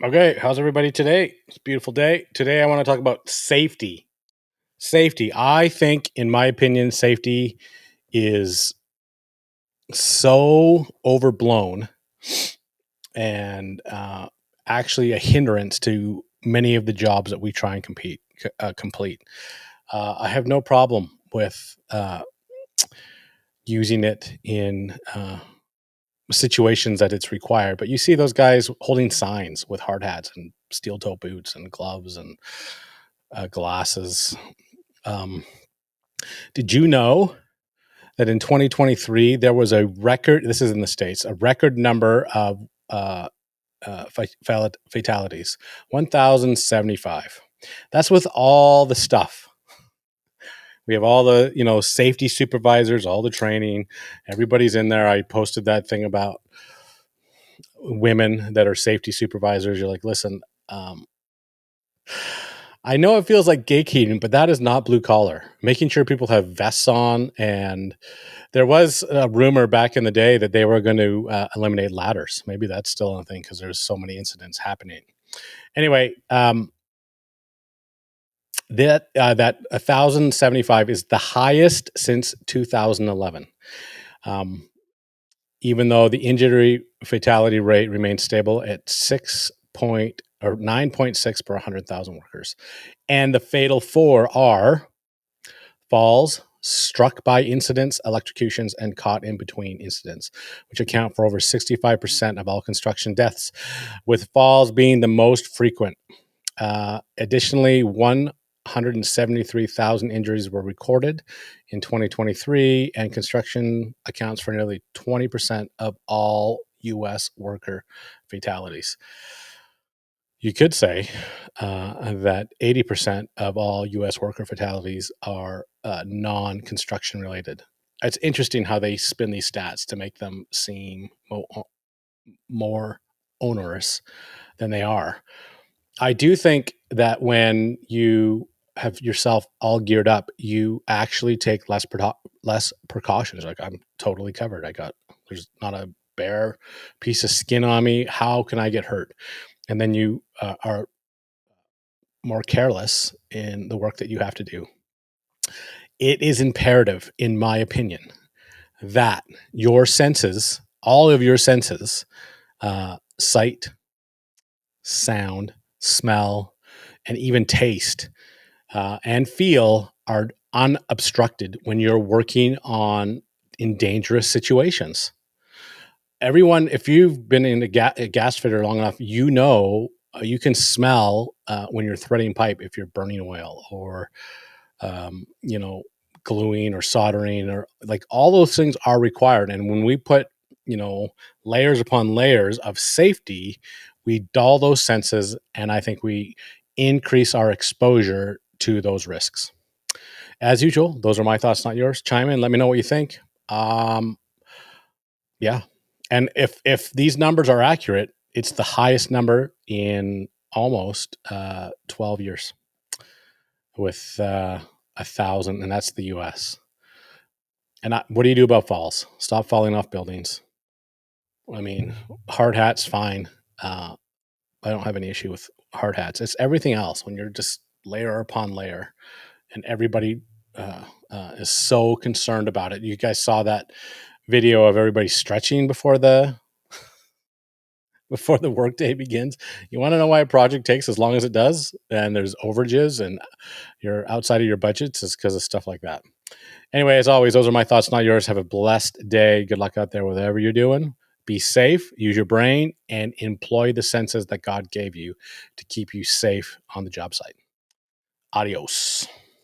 Okay, how's everybody today? It's a beautiful day. Today I want to talk about safety. Safety. I think, in my opinion, safety is so overblown and actually a hindrance to many of the jobs that we try and complete. I have no problem with using it in situations that it's required, but you see those guys holding signs with hard hats and steel toe boots and gloves and glasses. Um, did you know that in 2023 there was a record? This is in the States, a record number of uh, fatalities, 1,075. That's with all the stuff. We have all the safety supervisors, all the training. Everybody's in there. I posted that thing about women that are safety supervisors. You're like, listen. I know it feels like gatekeeping, but that is not blue collar. Making sure people have vests on, and there was a rumor back in the day that they were going to eliminate ladders. Maybe that's still a thing because there's so many incidents happening. Anyway, that 1,075 is the highest since 2011. Even though the injury fatality rate remains stable at 9.6 per 100,000 workers. And the fatal four are falls, struck by incidents, electrocutions, and caught in between incidents, which account for over 65% of all construction deaths, with falls being the most frequent. Additionally, 173,000 injuries were recorded in 2023, and construction accounts for nearly 20% of all U.S. worker fatalities. You could say that 80% of all U.S. worker fatalities are non-construction related. It's interesting how they spin these stats to make them seem more onerous than they are. I do think that when you have yourself all geared up, you actually take less precautions. Like, I'm totally covered. There's not a bare piece of skin on me. How can I get hurt? And then you are more careless in the work that you have to do. It is imperative, in my opinion, that your senses, all of your senses, sight, sound, smell, and even taste and feel are unobstructed when you're working in dangerous situations. Everyone, if you've been in a gas fitter long enough, you can smell when you're threading pipe if you're burning oil or gluing or soldering, or like all those things are required. And when we put layers upon layers of safety, we dull those senses, and I think we increase our exposure to those risks. As usual, those are my thoughts, not yours. Chime in, let me know what you think. Yeah. And if these numbers are accurate, it's the highest number in almost 12 years, with 1,000, and that's the US. And what do you do about falls? Stop falling off buildings. I mean, hard hats, fine. I don't have any issue with hard hats. It's everything else when you're just layer upon layer, and everybody is so concerned about it. You guys saw that video of everybody stretching before the workday begins. You want to know why a project takes as long as it does, and there's overages and you're outside of your budgets, is because of stuff like that. Anyway, as always, those are my thoughts, not yours. Have a blessed day. Good luck out there, whatever you're doing. Be safe, use your brain, and employ the senses that God gave you to keep you safe on the job site. Adios.